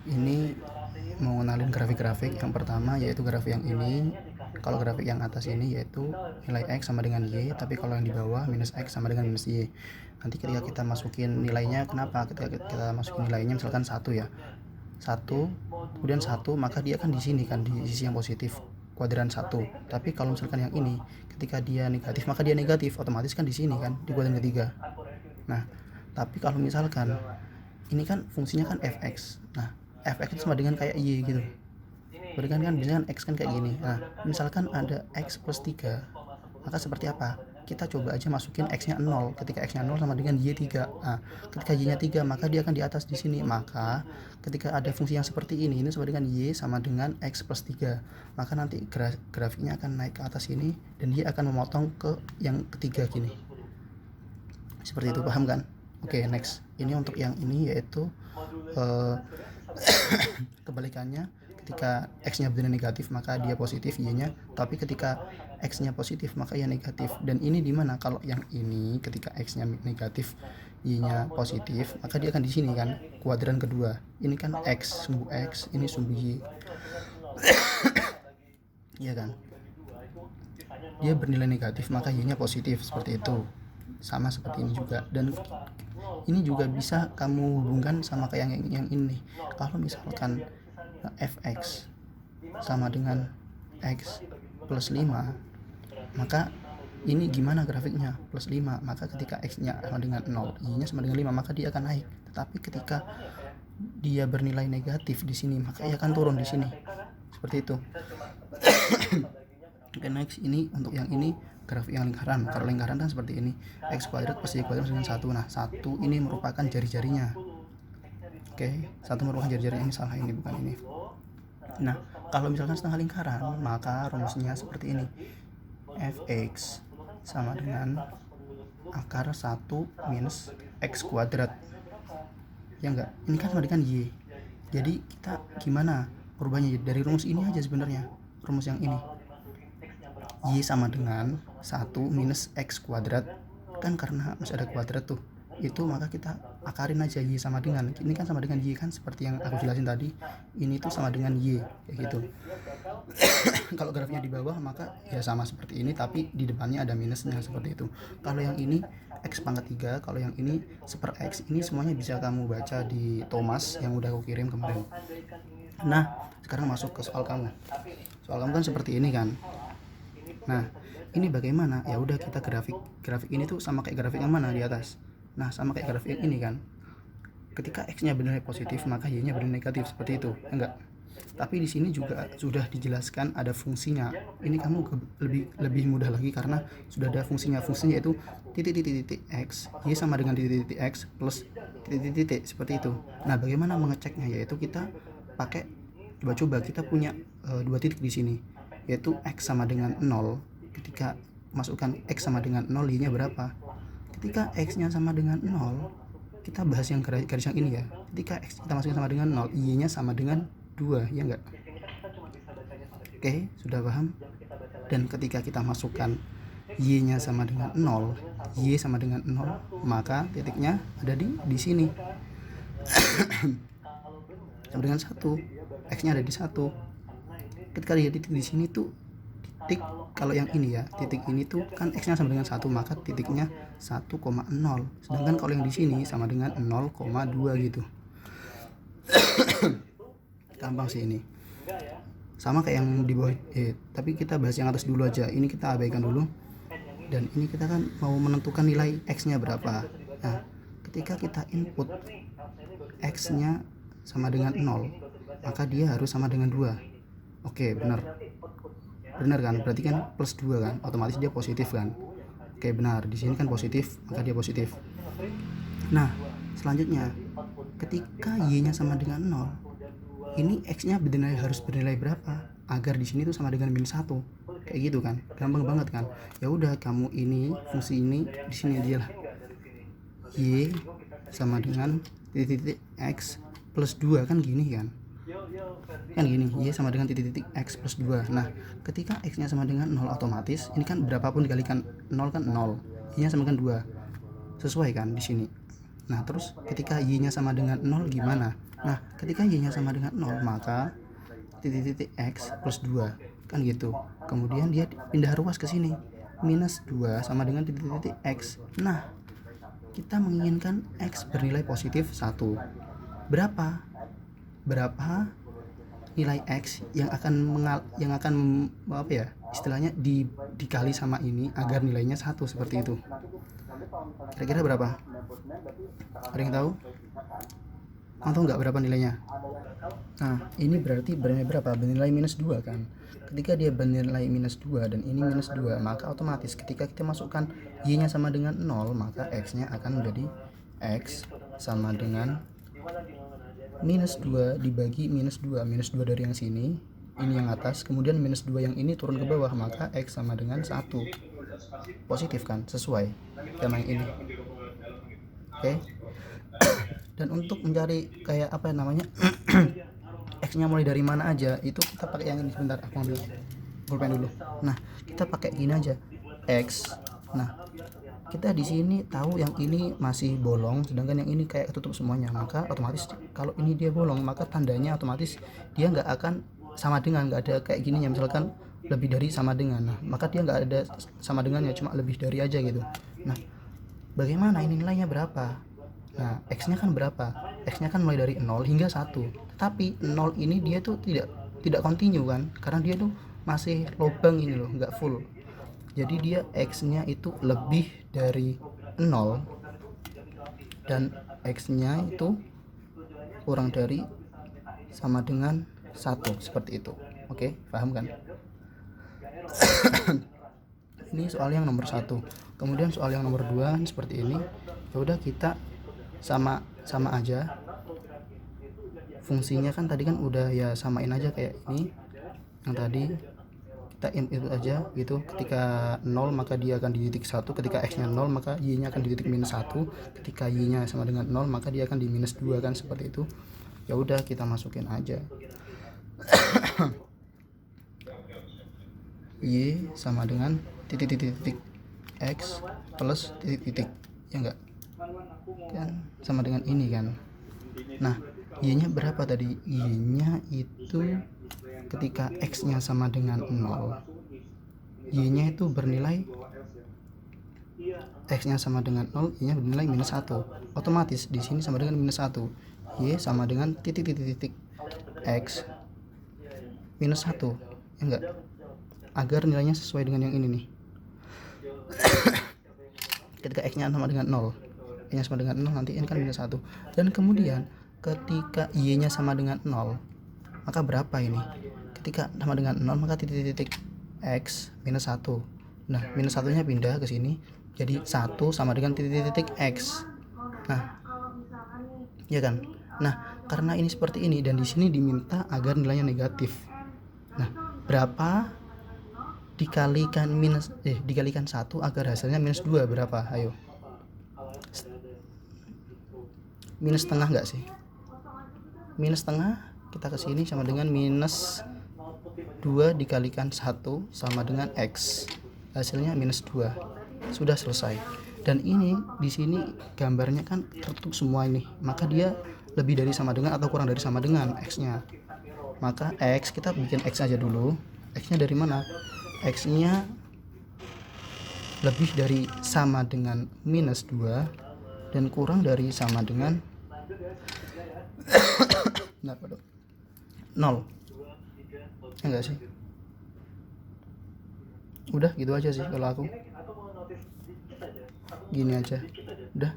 Ini mau ngenalin grafik-grafik. Yang pertama yaitu grafik yang ini. Kalau grafik yang atas ini yaitu nilai X sama dengan Y, tapi kalau yang di bawah minus X sama dengan minus Y. Nanti ketika kita masukin nilainya, kenapa? Ketika kita masukin nilainya misalkan 1 ya. 1, kemudian 1, maka dia akan di sini kan, di sisi yang positif, kuadran 1. Tapi kalau misalkan yang ini, ketika dia negatif, maka dia negatif, otomatis kan di sini kan, di kuadran ketiga. Nah, tapi kalau misalkan ini kan fungsinya kan fx. Nah, fx itu sama dengan kayak y gitu. Berikan kan biasanya kan x kan kayak gini. Nah, misalkan ada x plus 3, maka seperti apa? Kita coba aja masukin x-nya 0. Ketika x-nya 0 sama dengan y 3. Nah, ketika y-nya 3, maka dia akan di atas di sini. Maka ketika ada fungsi yang seperti ini sama dengan y sama dengan x plus 3. Maka nanti grafiknya akan naik ke atas ini dan dia akan memotong ke yang ketiga gini. Seperti itu, paham kan? Oke, next. Ini untuk yang ini yaitu kebalikannya. Ketika x-nya benar negatif maka dia positif y-nya, tapi ketika x-nya positif maka ya negatif. Dan ini di mana? Kalau yang ini ketika x-nya negatif y-nya positif, maka dia akan di sini kan, kuadran kedua. Ini kan x sumbu x, ini sumbu y. Iya kan? Dia bernilai negatif maka y-nya positif, seperti itu. Sama seperti ini juga. Dan ini juga bisa kamu hubungkan sama kayak yang ini. Kalau misalkan fx sama dengan x plus 5, maka ini gimana grafiknya? Plus 5, maka ketika x-nya sama dengan 0, y-nya sama dengan 5, maka dia akan naik. Tetapi ketika dia bernilai negatif di sini, maka ia akan turun di sini. Seperti itu. Oke, next. Ini untuk yang ini grafik yang lingkaran. Kalau lingkaran kan seperti ini, x kuadrat plus y kuadrat dengan 1. Nah, 1 ini merupakan jari-jarinya. Oke, 1 merupakan jari-jarinya. Ini salah, ini bukan ini. Nah, kalau misalkan setengah lingkaran, maka rumusnya seperti ini. Fx sama dengan akar 1 minus x kuadrat. Ya enggak? Ini kan sama dengan y. Jadi kita gimana perubahannya? Dari rumus ini aja sebenarnya. Rumus yang ini. Y sama dengan 1 minus x kuadrat. Kan karena masih ada kuadrat tuh. Itu maka kita akarin aja y sama dengan, ini kan sama dengan y kan, seperti yang aku jelasin tadi. Ini tuh sama dengan y kayak gitu. Kalau grafiknya di bawah maka ya sama seperti ini, tapi di depannya ada minusnya seperti itu. Kalau yang ini x pangkat 3, kalau yang ini seper x. Ini semuanya bisa kamu baca di Thomas yang udah aku kirim kemarin. Nah, sekarang masuk ke soal kamu. Soal kamu kan seperti ini kan. Nah, ini bagaimana? Ya udah, kita grafik ini tuh sama kayak grafik yang mana di atas. Nah, sama kayak grafik yang ini kan. Ketika x-nya bernilai positif, maka y-nya bernilai negatif, seperti itu. Enggak. Tapi di sini juga sudah dijelaskan ada fungsinya. Ini kamu lebih mudah lagi karena sudah ada fungsinya. Fungsinya yaitu titik x, y sama dengan titik x plus titik seperti itu. Nah, bagaimana mengeceknya? Yaitu kita pakai, coba kita punya dua titik di sini, yaitu x sama dengan 0. Ketika masukkan x sama dengan 0, y-nya berapa? Ketika x-nya sama dengan 0, kita bahas yang garis yang ini ya. Ketika x kita masukkan sama dengan 0, y-nya sama dengan 2, ya enggak? Oke, sudah paham? Dan ketika kita masukkan y-nya sama dengan 0, y sama dengan 0, maka titiknya ada di sini. Sama dengan 1, x-nya ada di 1. Ketika dia titik di sini tuh titik, kalau yang ini ya, titik ini tuh kan x-nya sama dengan 1, maka titiknya 1,0. Sedangkan kalau yang di sini sama dengan 0,2 gitu. Gampang sih ini. Sama kayak yang di bawah, tapi kita bahas yang atas dulu aja. Ini kita abaikan dulu. Dan ini kita kan mau menentukan nilai x-nya berapa. Nah, ketika kita input x-nya sama dengan 0, maka dia harus sama dengan 2. Oke, benar kan? Berarti kan plus 2 kan, otomatis dia positif kan. Oke, benar. Di sini kan positif, maka dia positif. Nah, selanjutnya ketika y-nya sama dengan 0, ini x-nya harus bernilai berapa agar di sini tuh sama dengan minus 1. Kayak gitu kan. Gampang banget kan. Ya udah, kamu ini fungsi ini di sini aja lah. Y sama dengan titik x plus 2 kan gini kan. Kan gini, y sama dengan titik x plus 2. Nah, ketika x-nya sama dengan 0, otomatis ini kan berapapun dikalikan 0 kan 0, y-nya sama dengan 2. Sesuai kan di sini. Nah, terus ketika y-nya sama dengan 0 gimana? Nah, ketika y-nya sama dengan 0, maka titik-titik x plus 2 kan gitu. Kemudian dia pindah ruas ke sini, minus 2 sama dengan titik-titik x. Nah, kita menginginkan x bernilai positif 1. Berapa nilai x yang akan apa ya, istilahnya dikali sama ini agar nilainya 1 seperti itu. Kira-kira berapa? Ada yang tahu? Atau enggak berapa nilainya? Nah, ini berarti bernilai berapa? Bernilai minus 2 kan? Ketika dia bernilai minus 2 dan ini minus 2, maka otomatis ketika kita masukkan y-nya sama dengan 0, maka x-nya akan menjadi x sama dengan minus 2 dibagi minus 2. Minus 2 dari yang sini, ini yang atas, kemudian minus 2 yang ini turun ke bawah, maka x sama dengan 1. Positif kan? Sesuai sama yang ini. Oke. Dan untuk mencari kayak apa namanya x-nya mulai dari mana aja, itu kita pakai yang ini. Sebentar, aku ambil pulpen dulu. Nah, kita pakai gini aja, x. Nah, kita di sini tahu yang ini masih bolong, sedangkan yang ini kayak ketutup semuanya, maka otomatis kalau ini dia bolong, maka tandanya otomatis dia nggak akan sama dengan, nggak ada kayak gini ya, misalkan lebih dari sama dengan. Nah, maka dia nggak ada sama dengannya, cuma lebih dari aja gitu. Nah, bagaimana ini nilainya berapa? Nah, x-nya kan berapa? X-nya kan mulai dari 0 hingga 1. Tetapi 0 ini dia tuh tidak continue kan? Karena dia tuh masih lubang ini loh, nggak full. Jadi dia x-nya itu lebih dari 0 dan x-nya itu kurang dari sama dengan 1, seperti itu. Oke, paham kan? Ini soal yang nomor 1. Kemudian soal yang nomor 2 seperti ini. Ya udah, kita sama aja fungsinya kan tadi kan udah ya, samain aja kayak ini yang tadi, kita input aja gitu. Ketika 0 maka dia akan di titik 1, ketika x nya 0 maka y nya akan di titik minus 1, ketika y nya sama dengan 0 maka dia akan di minus 2 kan, seperti itu. Ya udah, kita masukin aja y sama dengan titik x plus titik, ya enggak kan, sama dengan ini kan. Nah, y-nya berapa tadi? Y-nya itu ketika x-nya sama dengan 0, y-nya itu bernilai, x-nya sama dengan 0, y-nya bernilai minus 1. Otomatis di sini sama dengan minus 1. Y sama dengan titik x minus 1, ya enggak? Agar nilainya sesuai dengan yang ini nih. Ketika x-nya sama dengan 0, y-nya sama dengan 0, nanti ini kan minus 1. Dan kemudian ketika y-nya sama dengan 0, maka berapa ini? Ketika sama dengan 0, maka titik x minus 1. Nah, minus 1-nya pindah ke sini, jadi 1 sama dengan titik x. Nah, ya kan? Nah, karena ini seperti ini dan di sini diminta agar nilainya negatif. Nah, berapa dikalikan 1 agar hasilnya minus 2, berapa? Ayo. Minus setengah enggak sih? Minus setengah, kita ke sini sama dengan minus 2 dikalikan 1 sama dengan x. Hasilnya minus 2. Sudah selesai. Dan ini di sini gambarnya kan tertutup semua ini, maka dia lebih dari sama dengan atau kurang dari sama dengan x-nya. Maka x, kita bikin x aja dulu. X-nya dari mana? X-nya lebih dari sama dengan minus 2 dan kurang dari sama dengan 0. Enggak sih? Udah gitu aja sih kalau aku. Gini aja. Udah.